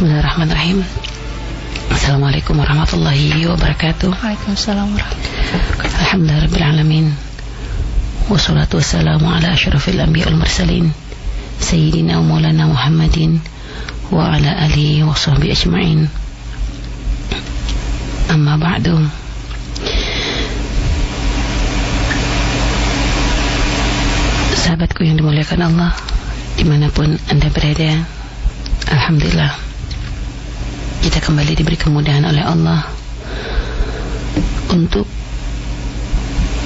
Bismillahirrahmanirrahim. Assalamualaikum warahmatullahi wabarakatuh. Waalaikumsalam warahmatullahi wabarakatuh. Alhamdulillahirabbil alamin. Wassalatu wassalamu ala asyrafil anbiya'i wal mursalin sayyidina wa maulana Muhammadin wa ala alihi wa sahbihi ajma'in. Amma ba'du. Sahabatku yang dimuliakan Allah, dimanapun Anda berada, alhamdulillah kita kembali diberi kemudahan oleh Allah untuk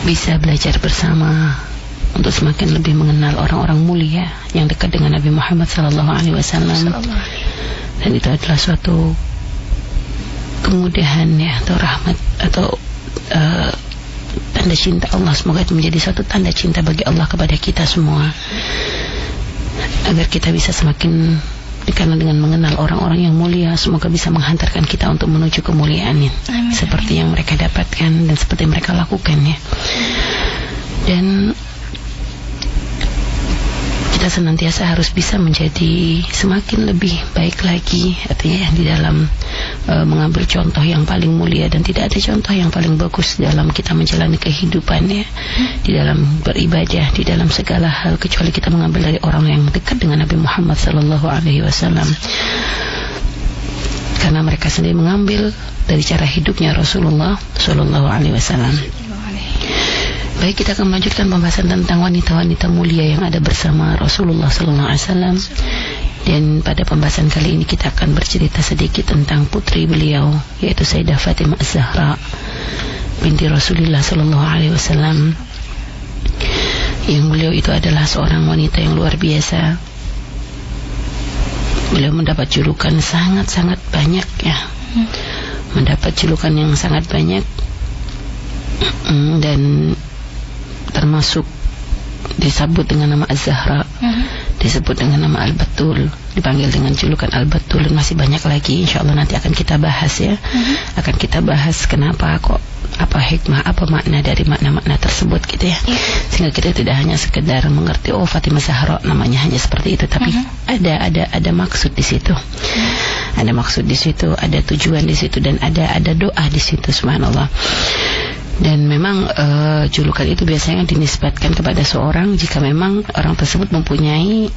bisa belajar bersama, untuk semakin lebih mengenal orang-orang mulia yang dekat dengan Nabi Muhammad SAW. Dan itu adalah suatu kemudahan ya, atau rahmat, atau tanda cinta Allah. Semoga itu menjadi suatu tanda cinta bagi Allah kepada kita semua, agar kita bisa semakin, karena dengan mengenal orang-orang yang mulia, semoga bisa menghantarkan kita untuk menuju kemuliaan seperti yang mereka dapatkan dan seperti yang mereka lakukan ya. Dan kita senantiasa harus bisa menjadi semakin lebih baik lagi, artinya di dalam mengambil contoh yang paling mulia, dan tidak ada contoh yang paling bagus dalam kita menjalani kehidupan ya, di dalam beribadah, di dalam segala hal, kecuali kita mengambil dari orang yang dekat dengan Nabi Muhammad SAW, karena mereka sendiri mengambil dari cara hidupnya Rasulullah SAW. Baik, kita akan melanjutkan pembahasan tentang wanita-wanita mulia yang ada bersama Rasulullah SAW. Dan pada pembahasan kali ini kita akan bercerita sedikit tentang putri beliau, yaitu Sayyidah Fatimah Az-Zahra binti Rasulullah SAW. Yang beliau itu adalah seorang wanita yang luar biasa. Beliau mendapat julukan sangat-sangat banyak ya, mendapat julukan yang sangat banyak, dan termasuk disebut dengan nama Az-Zahra, disebut dengan nama Al-Batul, dipanggil dengan julukan Al-Batul, dan masih banyak lagi. InsyaAllah nanti akan kita bahas ya. Akan kita bahas kenapa kok, apa hikmah, apa makna dari makna-makna tersebut gitu ya. Sehingga kita tidak hanya sekedar mengerti oh Fatimah Zahra namanya hanya seperti itu, tapi ada maksud di situ. Ada maksud di situ, ada tujuan di situ, dan ada doa di situ, subhanallah. Dan memang julukan itu biasanya dinisbatkan kepada seorang jika memang orang tersebut mempunyai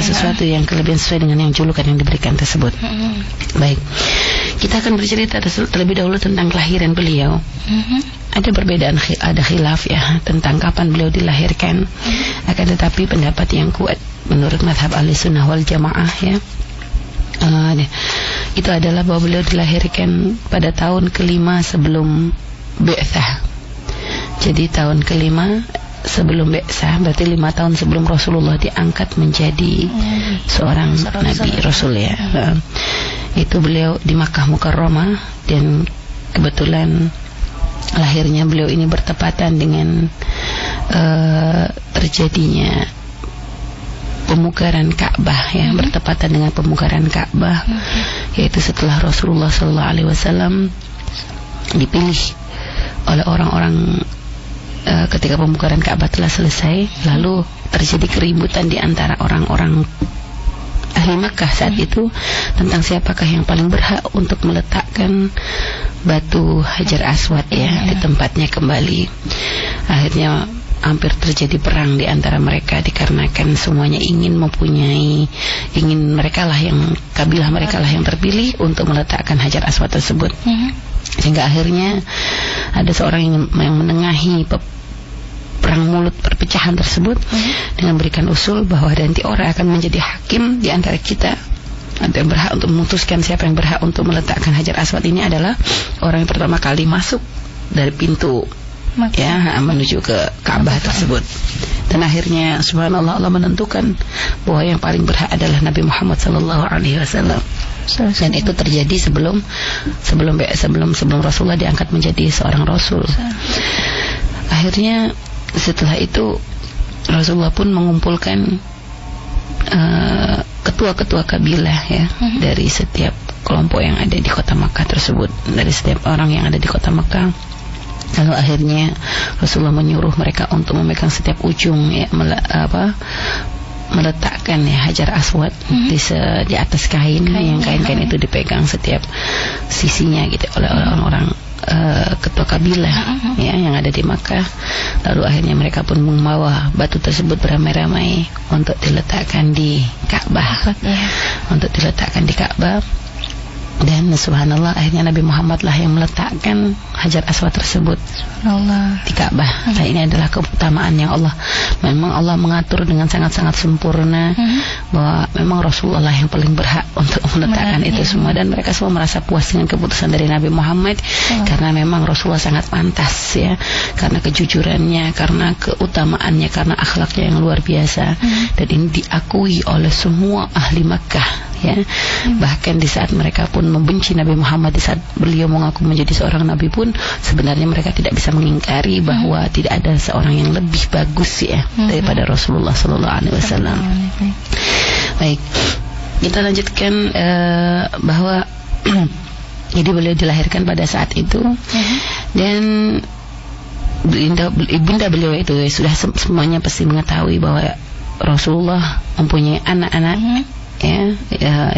sesuatu yang kelebihan sesuai dengan yang julukan yang diberikan tersebut. Baik, kita akan bercerita terlebih dahulu tentang kelahiran beliau. Ada perbedaan, ada khilaf ya tentang kapan beliau dilahirkan. Akan tetapi pendapat yang kuat menurut mazhab Ahlussunnah wal Jamaah ya, itu adalah bahwa beliau dilahirkan pada tahun kelima sebelum Bi'tsah. Jadi tahun kelima sebelum Bi'tsah, berarti 5 tahun sebelum Rasulullah diangkat menjadi seorang Nabi Rasul ya. Itu beliau di Makkah Mukarramah, dan kebetulan lahirnya beliau ini bertepatan dengan terjadinya pemugaran Ka'bah ya, bertepatan dengan pemugaran Ka'bah, yaitu setelah Rasulullah SAW dipilih oleh orang-orang ketika pemugaran Ka'bah telah selesai, lalu terjadi keributan di antara orang-orang ahli Makkah saat itu tentang siapakah yang paling berhak untuk meletakkan batu Hajar Aswad ya di tempatnya kembali. Akhirnya hampir terjadi perang di antara mereka, dikarenakan semuanya ingin mereka lah yang, kabilah mereka lah yang terpilih untuk meletakkan Hajar Aswad tersebut. Sehingga akhirnya ada seorang yang menengahi perang mulut perpecahan tersebut dengan memberikan usul bahwa nanti orang akan menjadi hakim di antara kita, atau yang berhak untuk memutuskan siapa yang berhak untuk meletakkan Hajar Aswad ini adalah orang yang pertama kali masuk dari pintu ya menuju ke Ka'bah tersebut. Dan akhirnya subhanallah, Allah menentukan bahwa yang paling berhak adalah Nabi Muhammad SAW. Dan itu terjadi sebelum Rasulullah diangkat menjadi seorang Rasul. Akhirnya setelah itu Rasulullah pun mengumpulkan ketua-ketua kabilah ya, dari setiap kelompok yang ada di kota Makkah tersebut, dari setiap orang yang ada di kota Makkah. Lalu akhirnya Rasulullah menyuruh mereka untuk memegang setiap ujung ya, meletakkan ya Hajar Aswad di atas kain yang kain-kain itu dipegang setiap sisinya gitu oleh orang-orang ketua kabilah ya yang ada di Makkah. Lalu akhirnya mereka pun membawa batu tersebut beramai-ramai untuk diletakkan di Ka'bah, untuk diletakkan di Ka'bah. Dan subhanallah akhirnya Nabi Muhammad lah yang meletakkan Hajar Aswad tersebut di Ka'bah. Nah, ini adalah keutamaan yang memang Allah mengatur dengan sangat-sangat sempurna bahwa memang Rasulullah lah yang paling berhak untuk meletakkan itu semua, dan mereka semua merasa puas dengan keputusan dari Nabi Muhammad karena memang Rasulullah sangat pantas ya, karena kejujurannya, karena keutamaannya, karena akhlaknya yang luar biasa. Dan ini diakui oleh semua ahli Makkah ya. Bahkan di saat mereka pun membenci Nabi Muhammad, di saat beliau mengaku menjadi seorang nabi pun sebenarnya mereka tidak bisa mengingkari bahwa tidak ada seorang yang lebih bagus ya daripada Rasulullah sallallahu alaihi wasallam. Baik, kita lanjutkan bahwa jadi beliau dilahirkan pada saat itu dan ibunda beliau itu sudah semuanya pasti mengetahui bahwa Rasulullah mempunyai anak-anak ya,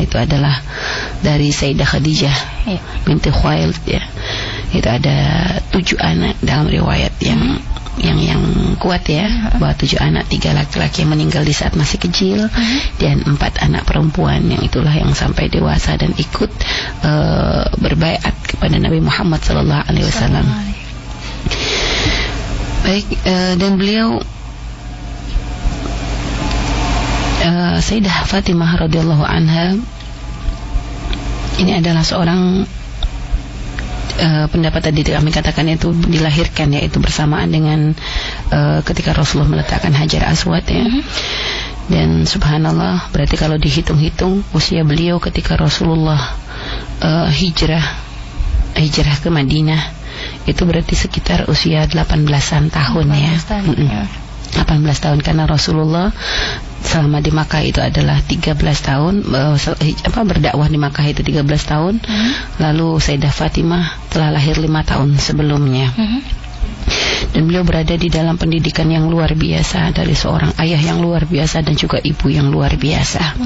itu adalah dari Sayyidah Khadijah binti Khuwailid ya. Itu ada 7 anak dalam riwayat yang kuat ya, bahwa 7 anak, 3 laki-laki yang meninggal di saat masih kecil dan 4 anak perempuan yang itulah yang sampai dewasa dan ikut berbaiat kepada Nabi Muhammad sallallahu alaihi wasallam. Baik, dan beliau Sayyidah Fatimah radhiyallahu anha ini adalah seorang pendapat tadi kami katakan itu dilahirkan yaitu bersamaan dengan ketika Rasulullah meletakkan Hajar Aswad ya. Dan subhanallah, berarti kalau dihitung-hitung usia beliau ketika Rasulullah hijrah ke Madinah itu berarti sekitar usia 18-an tahun ya. 18 tahun karena Rasulullah selama di Makkah itu adalah 13 tahun berdakwah di Makkah itu 13 tahun. Lalu Sayyidah Fatimah telah lahir 5 tahun sebelumnya. Dan beliau berada di dalam pendidikan yang luar biasa dari seorang ayah yang luar biasa dan juga ibu yang luar biasa.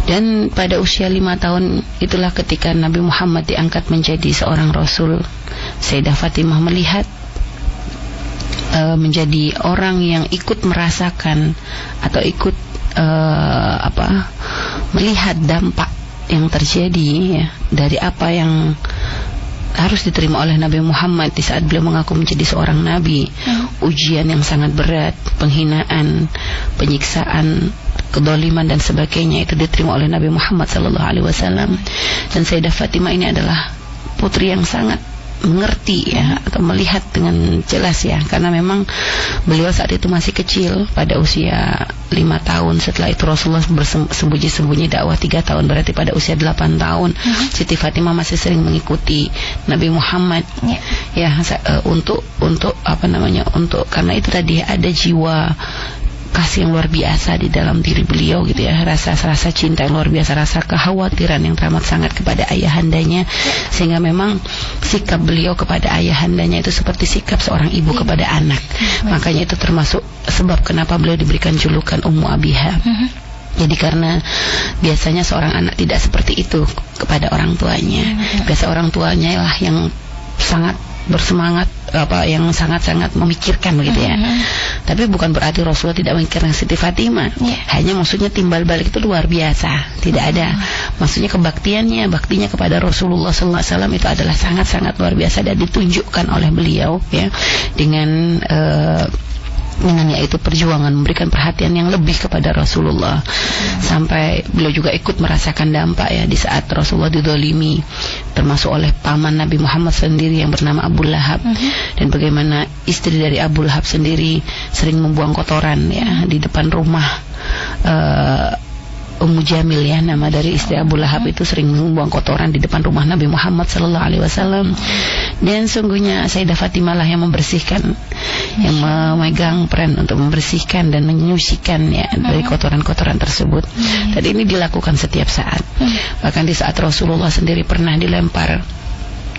Dan pada usia 5 tahun itulah ketika Nabi Muhammad diangkat menjadi seorang Rasul. Sayyidah Fatimah melihat menjadi orang yang ikut merasakan atau ikut melihat dampak yang terjadi ya, dari apa yang harus diterima oleh Nabi Muhammad di saat beliau mengaku menjadi seorang nabi. Ujian yang sangat berat, penghinaan, penyiksaan, kedoliman dan sebagainya itu diterima oleh Nabi Muhammad SAW. Dan Sayyidah Fatimah ini adalah putri yang sangat mengerti ya, atau melihat dengan jelas ya, karena memang beliau saat itu masih kecil pada usia 5 tahun. Setelah itu Rasulullah bersembunyi-sembunyi dakwah 3 tahun, berarti pada usia 8 tahun Siti Fatimah masih sering mengikuti Nabi Muhammad untuk karena itu tadi ada jiwa kasih yang luar biasa di dalam diri beliau gitu ya, rasa cinta yang luar biasa, rasa kekhawatiran yang teramat sangat kepada ayahandanya, sehingga memang sikap beliau kepada ayahandanya itu seperti sikap seorang ibu kepada anak. Makanya itu termasuk sebab kenapa beliau diberikan julukan Ummu Abiha. Jadi karena biasanya seorang anak tidak seperti itu kepada orang tuanya. Biasa orang tuanya lah yang sangat bersemangat, yang sangat-sangat memikirkan begitu ya. Tapi bukan berarti Rasulullah tidak memikirkan Siti Fatimah. Hanya maksudnya timbal balik itu luar biasa. Tidak ada maksudnya baktinya kepada Rasulullah SAW itu adalah sangat-sangat luar biasa dan ditunjukkan oleh beliau ya dengan yaitu perjuangan memberikan perhatian yang lebih kepada Rasulullah. Sampai beliau juga ikut merasakan dampak ya di saat Rasulullah didolimi, termasuk oleh paman Nabi Muhammad sendiri yang bernama Abu Lahab. Dan bagaimana istri dari Abu Lahab sendiri sering membuang kotoran ya di depan rumah Ummu Jamil ya, nama dari istri Abu Lahab itu sering membuang kotoran di depan rumah Nabi Muhammad SAW. Dan sungguhnya Sayyidah Fatimah lah yang membersihkan, yang memegang peran untuk membersihkan dan menyucikan ya dari kotoran-kotoran tersebut. Dan ini dilakukan setiap saat. Bahkan di saat Rasulullah sendiri pernah dilempar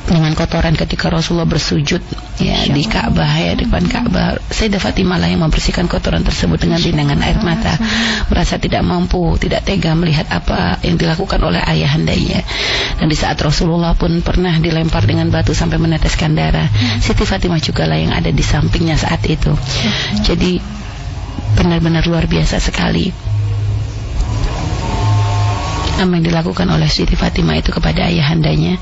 dengan kotoran ketika Rasulullah bersujud ya di Ka'bah, ya di depan Ka'bah. Sayyidah Fatimah lah yang membersihkan kotoran tersebut dengan rindangan air mata, merasa tidak mampu, tidak tega melihat apa yang dilakukan oleh ayahandanya. Dan di saat Rasulullah pun pernah dilempar dengan batu sampai meneteskan darah, Siti Fatimah juga lah yang ada di sampingnya saat itu. Jadi benar-benar luar biasa sekali apa yang dilakukan oleh Siti Fatimah itu kepada ayahandanya.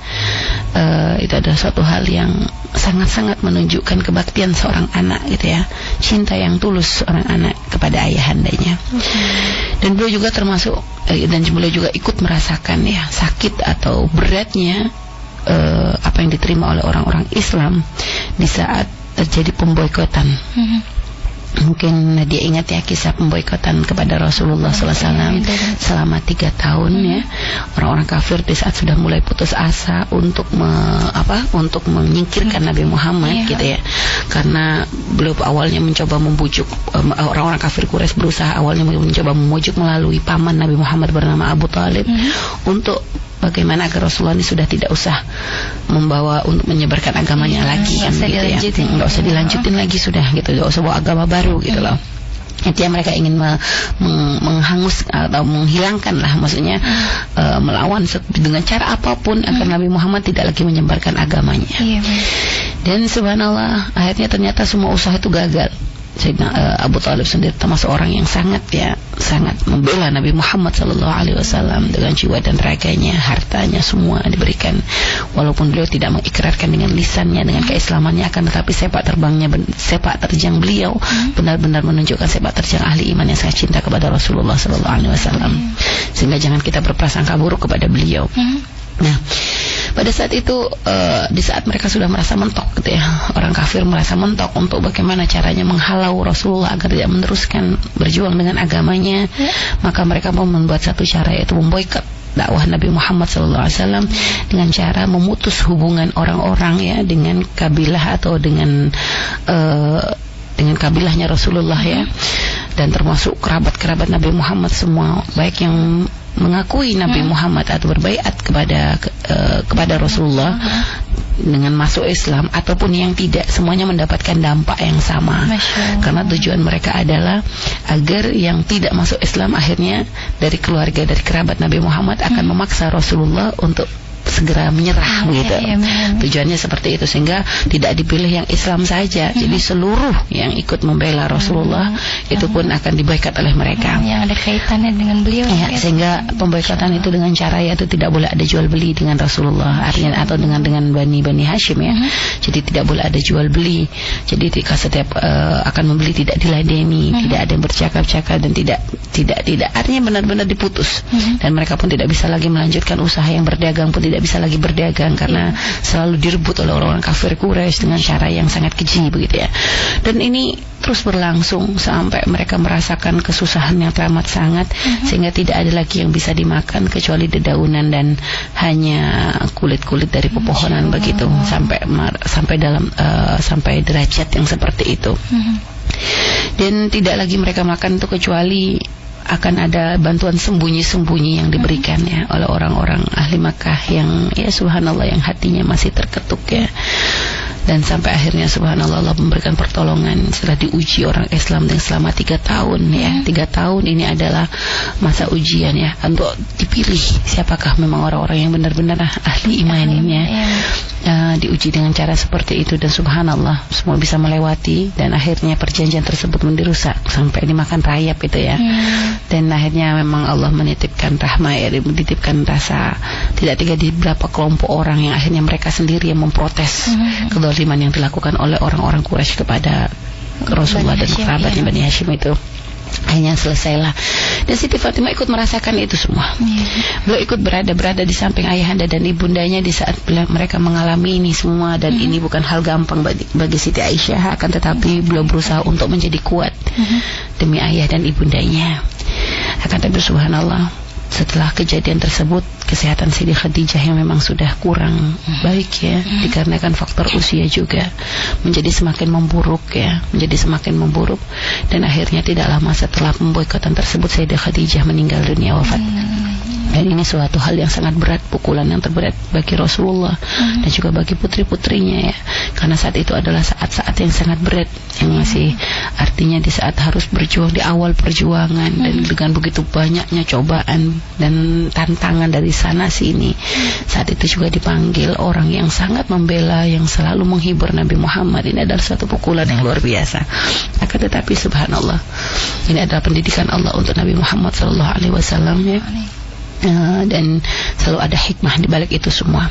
Itu adalah suatu hal yang sangat-sangat menunjukkan kebaktian seorang anak gitu ya, cinta yang tulus seorang anak kepada ayahandanya. Dan beliau juga termasuk dan beliau juga ikut merasakan ya sakit atau beratnya apa yang diterima oleh orang-orang Islam di saat terjadi pemboikotan. Mungkin dia ingat ya kisah pemboikotan kepada Rasulullah SAW selama 3 tahun ya. Orang-orang kafir di saat sudah mulai putus asa untuk untuk menyingkirkan Nabi Muhammad gitu ya. Karena beliau awalnya mencoba membujuk orang-orang kafir Quraisy, berusaha awalnya mencoba membujuk melalui paman Nabi Muhammad bernama Abu Thalib untuk bagaimana agar Rasulullah ini sudah tidak usah membawa untuk menyebarkan agamanya lagi kan gitu ya. Enggak usah dilanjutin lagi sudah gitu. Enggak usah bawa agama baru gitu loh. Intinya mereka ingin menghangus atau menghilangkan lah, maksudnya melawan dengan cara apapun agar Nabi Muhammad tidak lagi menyebarkan agamanya. Dan subhanallah akhirnya ternyata semua usaha itu gagal. Sayyidina Abu Thalib sendiri termasuk orang yang sangat membela Nabi Muhammad SAW dengan jiwa dan raganya, hartanya semua diberikan. Walaupun beliau tidak mengikrarkan dengan lisannya dengan keislamannya, akan tetapi sepak terjang beliau benar-benar menunjukkan sepak terjang ahli iman yang sangat cinta kepada Rasulullah SAW. Sehingga jangan kita berprasangka buruk kepada beliau. Nah, pada saat itu di saat mereka sudah merasa mentok gitu ya, orang kafir merasa mentok untuk bagaimana caranya menghalau Rasulullah agar tidak meneruskan berjuang dengan agamanya, maka mereka mau membuat satu cara, yaitu memboikot dakwah Nabi Muhammad SAW dengan cara memutus hubungan orang-orang ya dengan kabilah atau dengan kabilahnya Rasulullah ya, dan termasuk kerabat-kerabat Nabi Muhammad semua, baik yang mengakui Nabi Muhammad atau berbaiat kepada Rasulullah dengan masuk Islam ataupun yang tidak, semuanya mendapatkan dampak yang sama. Karena tujuan mereka adalah agar yang tidak masuk Islam akhirnya dari keluarga, dari kerabat Nabi Muhammad akan memaksa Rasulullah untuk segera menyerah begitu. Tujuannya seperti itu, sehingga tidak dipilih yang Islam saja. Jadi seluruh yang ikut membela Rasulullah itu pun akan diboikot oleh mereka. Yang ada kaitannya dengan beliau. Ya, sehingga pemboikotan itu dengan cara yaitu tidak boleh ada jual beli dengan Rasulullah, artinya atau dengan Bani Hashim ya. Jadi tidak boleh ada jual beli. Jadi ketika setiap akan membeli tidak diladeni, tidak ada yang bercakap-cakap dan tidak artinya benar-benar diputus. Dan mereka pun tidak bisa lagi melanjutkan usaha yang berdagang, pun tidak bisa lagi berdagang karena selalu direbut oleh orang-orang kafir Quraisy dengan cara yang sangat keji begitu ya. Dan ini terus berlangsung sampai mereka merasakan kesusahan yang teramat sangat, sehingga tidak ada lagi yang bisa dimakan kecuali dedaunan dan hanya kulit-kulit dari pepohonan begitu, sampai derajat yang seperti itu. Dan tidak lagi mereka makan itu kecuali akan ada bantuan sembunyi-sembunyi yang diberikan ya oleh orang-orang ahli Makkah yang ya subhanallah yang hatinya masih terketuk ya. Dan sampai akhirnya subhanallah Allah memberikan pertolongan setelah diuji orang Islam dengan selama 3 tahun ya. 3 tahun ini adalah masa ujian ya, untuk dipilih siapakah memang orang-orang yang benar-benar ahli iman ini ya. Diuji dengan cara seperti itu, dan subhanallah semua bisa melewati, dan akhirnya perjanjian tersebut dirusak sampai dimakan rayap itu ya. Dan akhirnya memang Allah menitipkan rahmah ya, menitipkan rasa tidak tega di beberapa kelompok orang yang akhirnya mereka sendiri yang memprotes kezaliman yang dilakukan oleh orang-orang Quraisy kepada Rasulullah dan kerabatnya Bani Hashim itu. Akhirnya selesailah. Dan Siti Fatimah ikut merasakan itu semua. Beliau ikut berada di samping ayahanda dan ibundanya di saat mereka mengalami ini semua. Dan ini bukan hal gampang bagi Siti Aisyah, akan tetapi beliau berusaha untuk menjadi kuat demi ayah dan ibundanya. Akan tetapi subhanallah, setelah kejadian tersebut, kesehatan Siti Khadijah yang memang sudah kurang baik ya, dikarenakan faktor usia juga, menjadi semakin memburuk ya, dan akhirnya tidak lama setelah pemboikotan tersebut Sayyidah Khadijah meninggal dunia, wafat. Dan ini suatu hal yang sangat berat, pukulan yang terberat bagi Rasulullah dan juga bagi putri-putrinya ya. Karena saat itu adalah saat-saat yang sangat berat, yang masih artinya di saat harus berjuang di awal perjuangan dan dengan begitu banyaknya cobaan dan tantangan dari sana sini. Saat itu juga dipanggil orang yang sangat membela, yang selalu menghibur Nabi Muhammad. Ini adalah suatu pukulan yang luar biasa. Akan tetapi subhanallah, ini adalah pendidikan Allah untuk Nabi Muhammad SAW ya. Dan selalu ada hikmah di balik itu semua.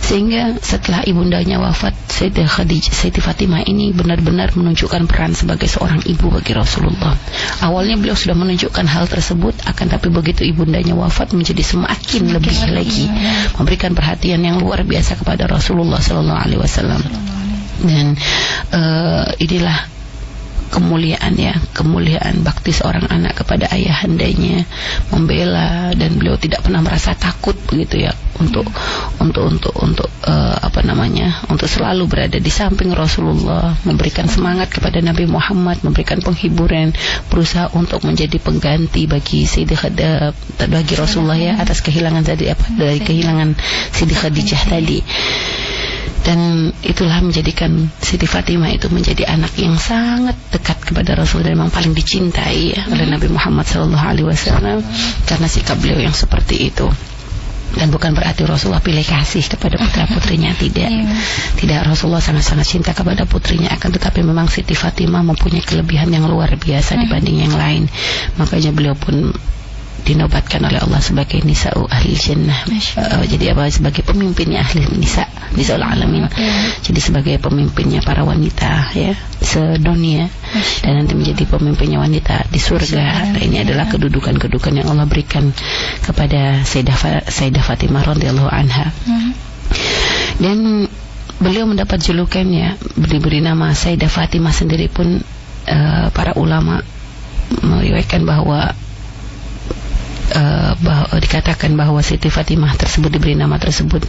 Sehingga setelah ibundanya wafat, Siti Fatimah ini benar-benar menunjukkan peran sebagai seorang ibu bagi Rasulullah. Awalnya beliau sudah menunjukkan hal tersebut, akan tapi begitu ibundanya wafat menjadi semakin lebih lagi memberikan perhatian yang luar biasa kepada Rasulullah SAW. Dan inilah kemuliaan bakti seorang anak kepada ayahandanya, membela, dan beliau tidak pernah merasa takut begitu ya untuk untuk selalu berada di samping Rasulullah, memberikan semangat kepada Nabi Muhammad, memberikan penghiburan, berusaha untuk menjadi pengganti bagi Siti Khadijah, bagi Rasulullah ya, atas kehilangan tadi dari kehilangan Siti Khadijah tadi. Dan itulah menjadikan Siti Fatimah itu menjadi anak yang sangat dekat kepada Rasul dan memang paling dicintai ya, oleh Nabi Muhammad SAW karena sikap beliau yang seperti itu. Dan bukan berarti Rasulullah pilih kasih kepada putra-putrinya, tidak. Rasulullah sangat-sangat cinta kepada putrinya, akan tetapi memang Siti Fatimah mempunyai kelebihan yang luar biasa dibanding yang lain. Makanya beliau pun dinobatkan oleh Allah sebagai nisa'u ahli jannah. Jadi sebagai pemimpinnya ahli nisa'ul alamin. Jadi sebagai pemimpinnya para wanita ya sedunia, dan nanti menjadi pemimpinnya wanita di surga. Nah, ini adalah kedudukan-kedudukan yang Allah berikan kepada Sayyidah Fatimah radhiyallahu anha. Dan beliau mendapat julukannya, diberi nama Sayyidah Fatimah sendiri pun. Para ulama meriwayatkan bahwa dikatakan bahwa Siti Fatimah tersebut diberi nama tersebut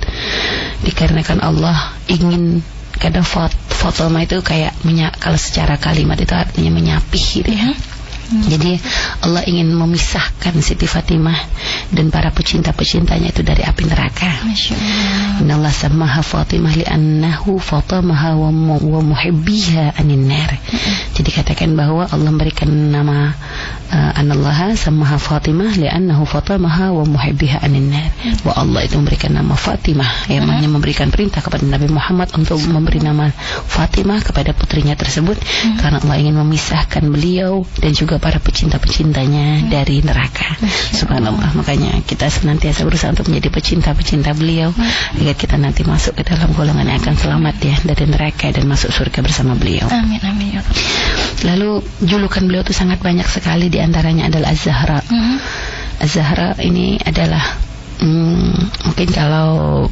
dikarenakan Allah ingin, kadang Fatimah itu kayak kalau secara kalimat itu artinya menyapih gitu ya. Jadi Allah ingin memisahkan Siti Fatimah dan para pecinta-pecintanya itu dari api neraka. Innallaha sammaha Fatimah li'annahu fatamaha wa muhibbiha anin nar. Jadi katakan bahwa Allah memberikan nama Anallaha sammaha Fatimah li'annahu fatamaha wa muhibbiha anin nar. Wa Allah itu memberikan nama Fatimah, yang maknanya memberikan perintah kepada Nabi Muhammad untuk memberi nama Fatimah kepada putrinya tersebut karena Allah ingin memisahkan beliau dan juga para pecinta-pecintanya dari neraka. Subhanallah. Makanya kita senantiasa berusaha untuk menjadi pecinta-pecinta beliau agar kita nanti masuk ke dalam golongan yang akan selamat ya dari neraka dan masuk surga bersama beliau. Amin amin ya. Lalu julukan beliau itu sangat banyak sekali, di antaranya adalah Az-Zahra. Az-Zahra ini adalah mungkin kalau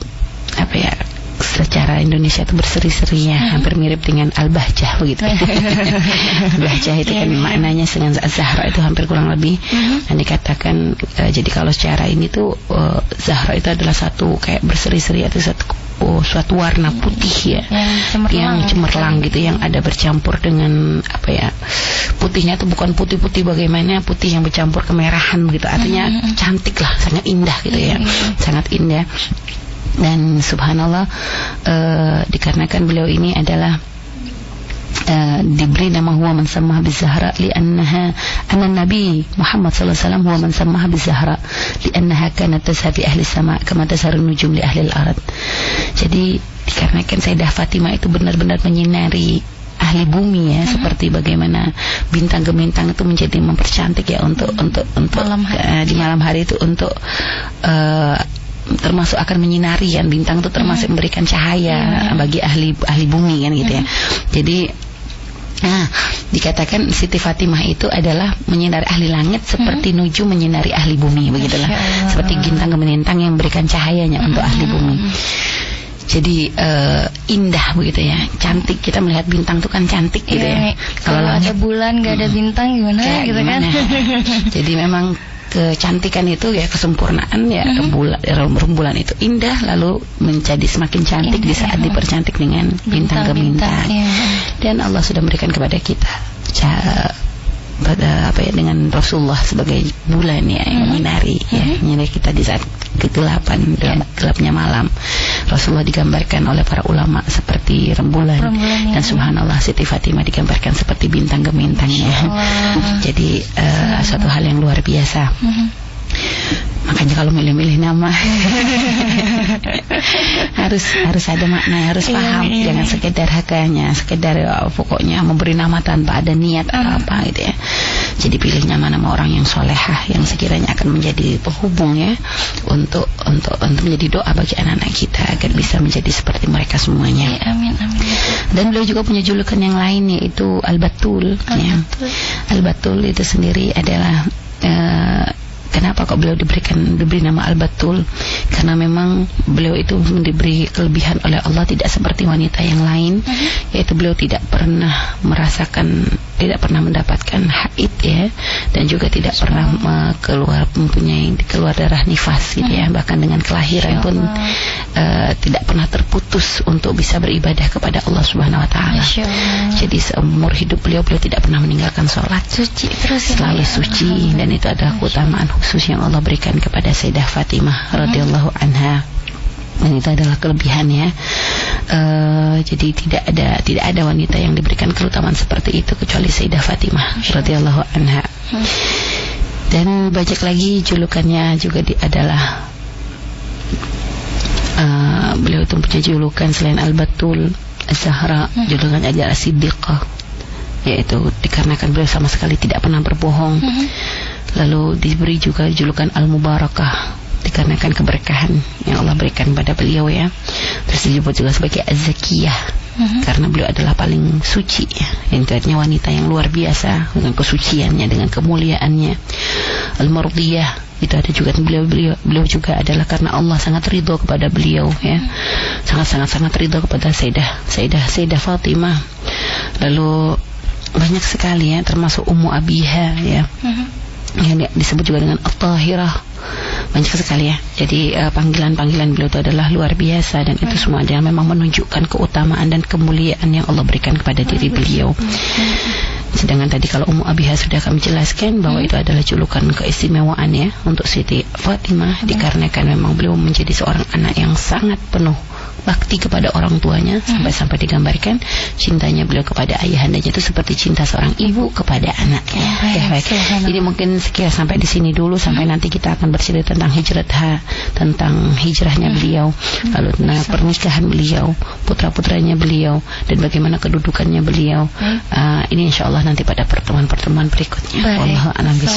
secara Indonesia itu berseri-seri ya, hampir mirip dengan Al-Bahjah begitu. Al-Bahjah itu kan maknanya dengan Az-Zahra itu hampir kurang lebih. Dan dikatakan jadi kalau secara ini tuh Zahra itu adalah satu kayak berseri-seri atau suatu warna putih ya, yang cemerlang gitu, yang ada bercampur dengan putihnya itu bukan putih-putih bagaimana, putih yang bercampur kemerahan gitu, artinya cantik lah, sangat indah gitu ya, sangat indah. Dan subhanallah, dikarenakan beliau ini adalah diberi nama huwa man sammaha bizahra li'annaha anna Nabi Muhammad sallallahu alaihi wasallam huwa man sammaha bizahra li'annaha kanat tashabi ahli sama kama tasharun nujum li ahli al-ard. Jadi dikarenakan Sayyidah Fatimah itu benar-benar menyinari ahli bumi ya, seperti bagaimana bintang gemintang itu menjadi mempercantik ya untuk di malam hari itu untuk termasuk akan menyinari kan, bintang itu termasuk memberikan cahaya bagi ahli bumi kan gitu ya. Jadi dikatakan Siti Fatimah itu adalah menyinari ahli langit seperti nuju menyinari ahli bumi, begitulah. Seperti bintang gemintang yang memberikan cahayanya untuk ahli bumi. Jadi indah begitu ya, cantik. Kita melihat bintang itu kan cantik gitu ya. Kalau ada bulan nggak ada bintang gimana gitu kan. Jadi memang kecantikan itu ya, kesempurnaan ya, rembulan itu indah lalu menjadi semakin cantik di saat dipercantik dengan bintang gemintang. Dan Allah sudah memberikan kepada kita dengan Rasulullah sebagai bulan ya, yang menyinari ya, menyinari kita di saat kegelapan, dalam gelapnya malam. Rasulullah digambarkan oleh para ulama seperti rembulan, dan subhanallah Siti Fatimah digambarkan seperti bintang gemintangnya. Jadi suatu hal yang luar biasa. Makanya kalau milih-milih nama harus ada makna, harus paham. Jangan sekedar hanya sekedar pokoknya memberi nama tanpa ada niat apa gitu ya. Jadi pilihnya nama orang yang solehah, yang sekiranya akan menjadi penghubung ya, untuk menjadi doa bagi anak-anak kita agar bisa menjadi seperti mereka semuanya. Amin, amin. Dan beliau juga punya julukan yang lain, yaitu Al-Batul ya. Al-Batul itu sendiri adalah kenapa kok beliau diberi nama Al-Batul? Karena memang beliau itu diberi kelebihan oleh Allah, tidak seperti wanita yang lain, yaitu beliau tidak pernah mendapatkan haid ya, dan juga tidak pernah keluar darah nifas gitu ya. Bahkan dengan kelahiran pun tidak pernah terputus untuk bisa beribadah kepada Allah Subhanahu wa taala. Jadi seumur hidup beliau tidak pernah meninggalkan sholat, suci terus, selalu suci, dan itu adalah keutamaan khusus yang Allah berikan kepada Sayyidah Fatimah radhiyallahu anha. Dan itu adalah kelebihannya. Jadi tidak ada wanita yang diberikan keutamaan seperti itu kecuali Sayyidah Fatimah radhiyallahu anha. Dan banyak lagi julukannya juga adalah beliau itu punya julukan selain Al-Batul, Az-Zahra, julukannya adalah Siddiqah, yaitu dikarenakan beliau sama sekali tidak pernah berbohong. Lalu diberi juga julukan Al-Mubarakah dikarenakan keberkahan yang Allah berikan pada beliau ya. Terus disebut juga sebagai Az-Zakiyah karena beliau adalah paling suci ya. Itu artinya wanita yang luar biasa dengan kesuciannya, dengan kemuliaannya. Al-Mardiyah itu ada juga beliau juga adalah karena Allah sangat ridho kepada beliau ya. Sangat ridho kepada Sayyidah Fatimah. Lalu banyak sekali ya, termasuk Ummu Abiha ya. Yang disebut juga dengan At-Tahirah. Banyak sekali ya. Jadi panggilan-panggilan beliau itu adalah luar biasa, dan itu semua adalah memang menunjukkan keutamaan dan kemuliaan yang Allah berikan kepada diri beliau. Sedangkan tadi kalau Ummu Abiha sudah kami jelaskan bahwa itu adalah julukan keistimewaan ya untuk Siti Fatimah, dikarenakan memang beliau menjadi seorang anak yang sangat penuh bakti kepada orang tuanya, sampai digambarkan cintanya beliau kepada ayahandanya itu seperti cinta seorang ibu kepada anaknya. Baik. Jadi mungkin sekilas sampai di sini dulu, sampai nanti kita akan bercerita tentang hijrahnya beliau, lalu tentang pernikahan beliau, putra-putranya beliau, dan bagaimana kedudukannya beliau. Ini insyaallah nanti pada pertemuan berikutnya. Wallahu a'lam bishawab.